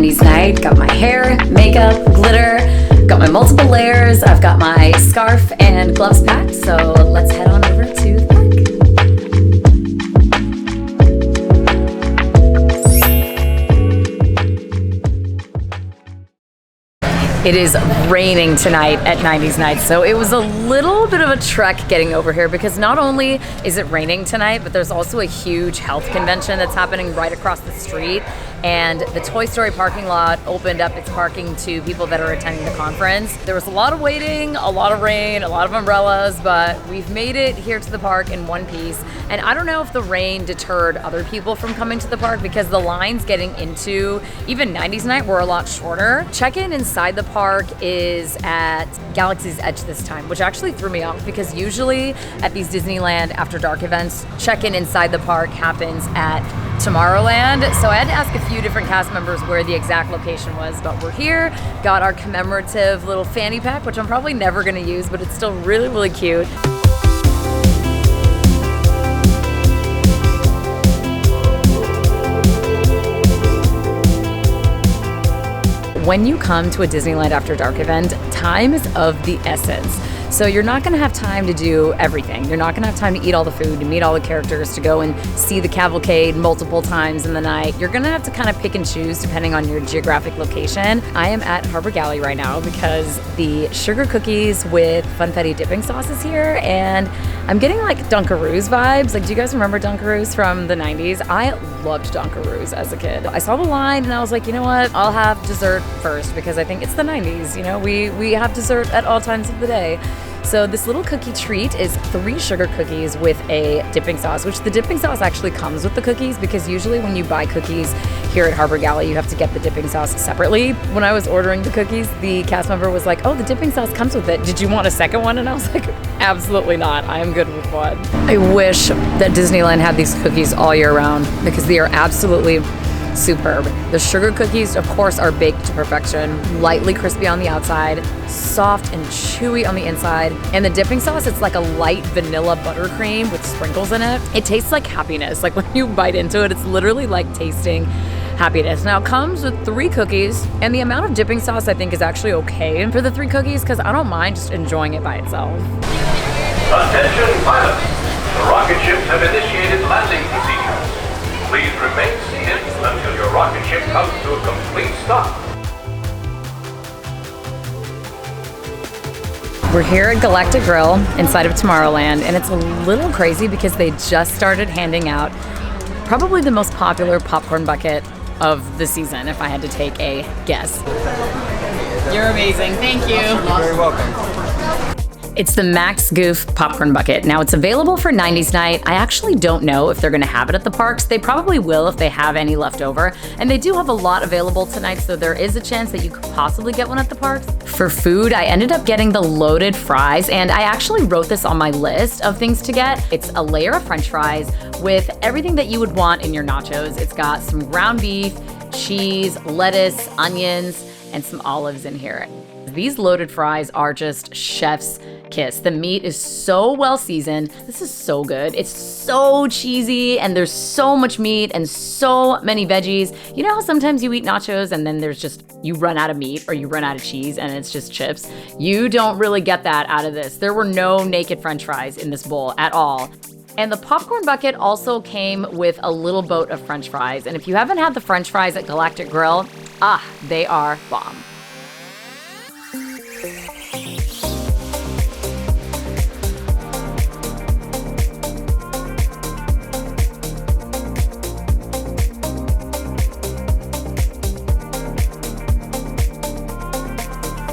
90s Night. Got my hair, makeup, glitter, got my multiple layers. I've got my scarf and gloves packed, so let's head on over to the park. It is raining tonight at 90s Night, so it was a little bit of a trek getting over here because not only is it raining tonight, but there's also a huge health convention that's happening right across the street. And the Toy Story parking lot opened up its parking to people that are attending the conference. There was a lot of waiting, a lot of rain, a lot of umbrellas, but we've made it here to the park in one piece. And I don't know if the rain deterred other people from coming to the park because the lines getting into even 90s Night were a lot shorter. Check-in inside the park is at Galaxy's Edge this time, which actually threw me off because usually at these Disneyland After Dark events, check-in inside the park happens at Tomorrowland. So I had to ask a few different cast members where the exact location was, but we're here, got our commemorative little fanny pack, which I'm probably never gonna use, but it's still really, really cute. When you come to a Disneyland After Dark event, time is of the essence. So you're not gonna have time to do everything. You're not gonna have time to eat all the food, to meet all the characters, to go and see the cavalcade multiple times in the night. You're gonna have to kind of pick and choose depending on your geographic location. I am at Harbor Galley right now because the sugar cookies with funfetti dipping sauce is here, and I'm getting like Dunkaroos vibes. Like, do you guys remember Dunkaroos from the 90s? I loved Dunkaroos as a kid. I saw the line and I was like, you know what? I'll have dessert first because I think it's the 90s. You know, we have dessert at all times of the day. So this little cookie treat is 3 sugar cookies with a dipping sauce, which the dipping sauce actually comes with the cookies because usually when you buy cookies here at Harbor Galley, you have to get the dipping sauce separately. When I was ordering the cookies, the cast member was like, oh, the dipping sauce comes with it. Did you want a second one? And I was like, absolutely not. I am good with one. I wish that Disneyland had these cookies all year round because they are absolutely superb. The sugar cookies, of course, are baked to perfection, lightly crispy on the outside, soft and chewy on the inside. And the dipping sauce, it's like a light vanilla buttercream with sprinkles in it. It tastes like happiness. Like when you bite into it, it's literally like tasting happiness. Now it comes with 3 cookies, and the amount of dipping sauce I think is actually okay for the 3 cookies because I don't mind just enjoying it by itself. Attention pilots, the rocket ships have initiated landing procedures. Please remain seated until your rocket ship comes to a complete stop. We're here at Galactic Grill inside of Tomorrowland, and it's a little crazy because they just started handing out probably the most popular popcorn bucket of the season, if I had to take a guess. You're amazing. Thank you. You're very welcome. It's the Max Goof popcorn bucket. Now it's available for 90s Night. I actually don't know if they're gonna have it at the parks. They probably will if they have any left over. And they do have a lot available tonight, so there is a chance that you could possibly get one at the parks. For food, I ended up getting the loaded fries, and I actually wrote this on my list of things to get. It's a layer of French fries with everything that you would want in your nachos. It's got some ground beef, cheese, lettuce, onions, and some olives in here. These loaded fries are just chef's kiss. The meat is so well seasoned. This is so good. It's so cheesy and there's so much meat and so many veggies. You know how sometimes you eat nachos and then there's just, you run out of meat or you run out of cheese and it's just chips? You don't really get that out of this. There were no naked French fries in this bowl at all. And the popcorn bucket also came with a little boat of French fries. And if you haven't had the French fries at Galactic Grill, they are bomb.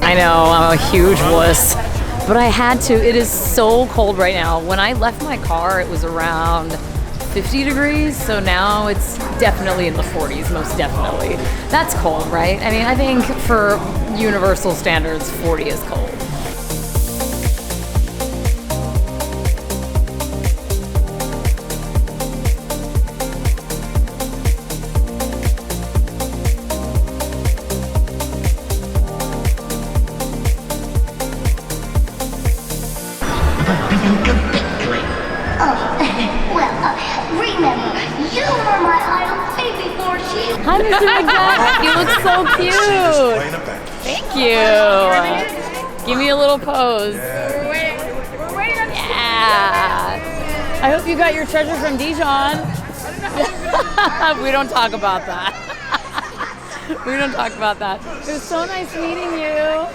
I know, I'm a huge wuss, but I had to. It is so cold right now. When I left my car, it was around 50 degrees, so now it's definitely in the 40s, most definitely. That's cold, right? I mean, I think for universal standards, 40 is cold. Hi, Mr. McDuck. You look so cute. Thank you. Give me a little pose. We're waiting on Yeah. I hope you got your treasure from Dijon. We don't talk about that. We don't talk about that. It was so nice meeting you.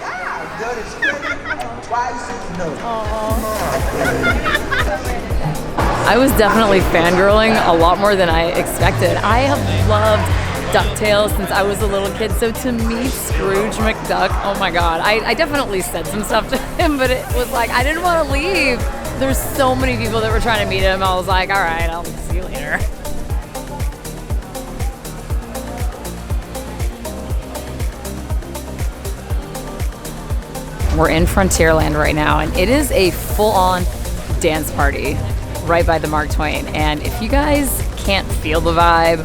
I was definitely fangirling a lot more than I expected. I have loved DuckTales since I was a little kid, so to meet Scrooge McDuck, oh my god. I definitely said some stuff to him, but it was like, I didn't want to leave. There's so many people that were trying to meet him. I was like, all right, I'll see you later. We're in Frontierland right now, and it is a full-on dance party right by the Mark Twain. And if you guys can't feel the vibe,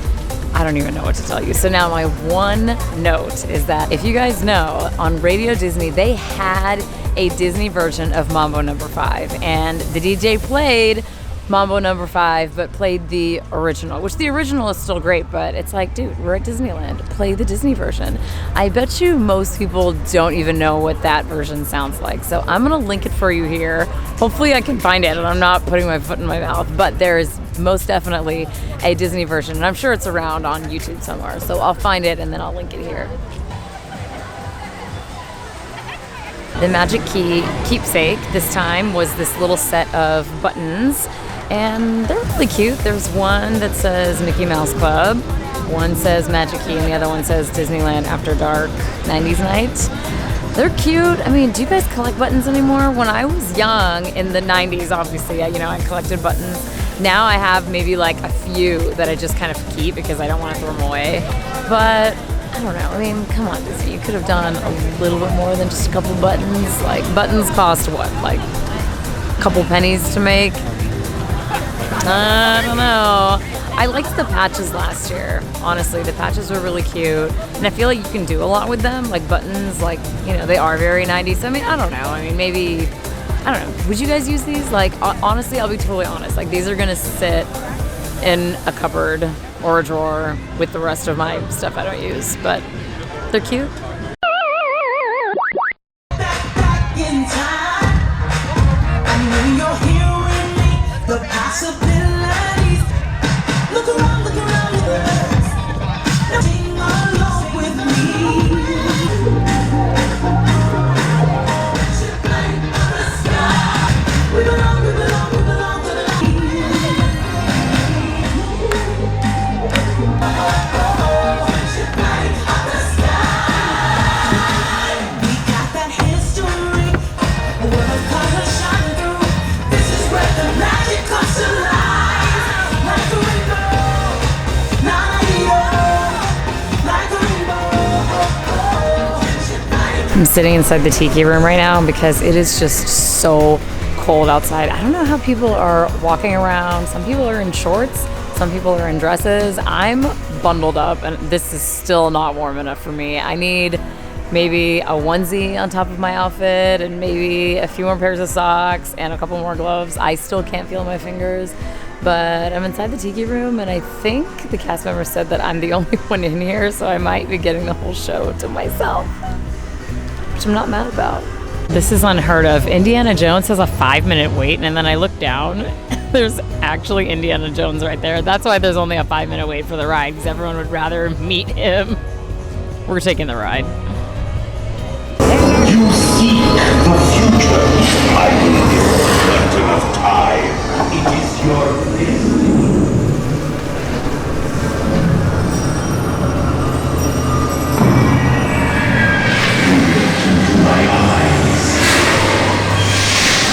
I don't even know what to tell you. So now my one note is that if you guys know, on Radio Disney, they had a Disney version of Mambo Number 5, and the DJ played Mambo Number 5, but played the original, which the original is still great, but it's like, dude, we're at Disneyland. Play the Disney version. I bet you most people don't even know what that version sounds like. So I'm going to link it for you here. Hopefully I can find it, and I'm not putting my foot in my mouth, but there's most definitely a Disney version, and I'm sure it's around on YouTube somewhere. So I'll find it, and then I'll link it here. The Magic Key keepsake this time was this little set of buttons, and they're really cute. There's one that says Mickey Mouse Club, one says Magic Key, and the other one says Disneyland After Dark 90s Nite. They're cute. I mean, do you guys collect buttons anymore? When I was young in the 90s, obviously, I collected buttons. Now I have maybe like a few that I just kind of keep because I don't want to throw them away. But I don't know. I mean, come on, Disney. You could have done a little bit more than just a couple buttons. Like, buttons cost what? Like a couple pennies to make? I don't know. I liked the patches last year. Honestly, the patches were really cute. And I feel like you can do a lot with them. Like buttons, like, they are very 90s. I mean, I don't know. I mean, maybe, I don't know. Would you guys use these? Like, honestly, I'll be totally honest. Like, these are going to sit in a cupboard or a drawer with the rest of my stuff I don't use. But they're cute. Back in time, I know you're here with me. The possibilities. Look around, look around, look around. Now sing along with me. Ship light on the sky. We belong, we belong, we belong to the light. Ship light on the sky. We got that history. Where the colors shine through. This is where the magic comes to life. Like a rainbow, like a rainbow. I'm sitting inside the tiki room right now because it is just so cold outside. I don't know how people are walking around. Some people are in shorts, some people are in dresses. I'm bundled up, and this is still not warm enough for me. I need maybe a onesie on top of my outfit and maybe a few more pairs of socks and a couple more gloves. I still can't feel my fingers, but I'm inside the tiki room, and I think the cast member said that I'm the only one in here, so I might be getting the whole show to myself, which I'm not mad about. This is unheard of. Indiana Jones has a 5-minute wait, and then I look down, there's actually Indiana Jones right there. That's why there's only a 5-minute wait for the ride, because everyone would rather meet him. We're taking the ride. You seek the future. I will give you just enough time. It is your destiny. You look into my eyes.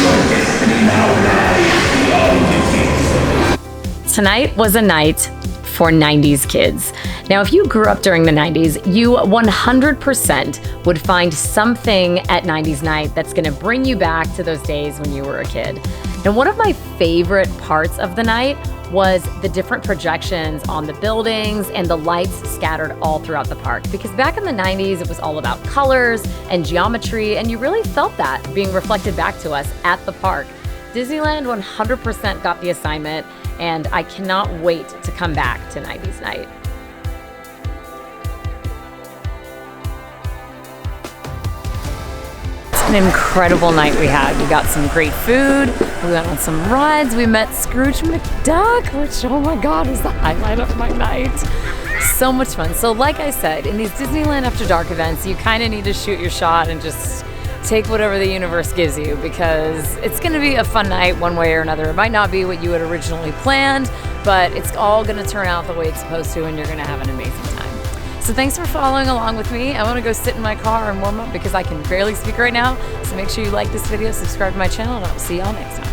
Your destiny now lies beyond defeat. Tonight was a night for 90s kids. Now, if you grew up during the 90s, you 100% would find something at 90s Nite that's gonna bring you back to those days when you were a kid. And one of my favorite parts of the night was the different projections on the buildings and the lights scattered all throughout the park. Because back in the 90s, it was all about colors and geometry, and you really felt that being reflected back to us at the park. Disneyland 100% got the assignment, and I cannot wait to come back to 90s Nite. an incredible night we had. We got some great food, we went on some rides, we met Scrooge McDuck, which, oh my God, was the highlight of my night. So much fun. So like I said, in these Disneyland After Dark events, you kind of need to shoot your shot and just take whatever the universe gives you, because it's going to be a fun night one way or another. It might not be what you had originally planned, but it's all going to turn out the way it's supposed to, and you're going to have an amazing time. So thanks for following along with me. I want to go sit in my car and warm up because I can barely speak right now. So make sure you like this video, subscribe to my channel, and I'll see y'all next time.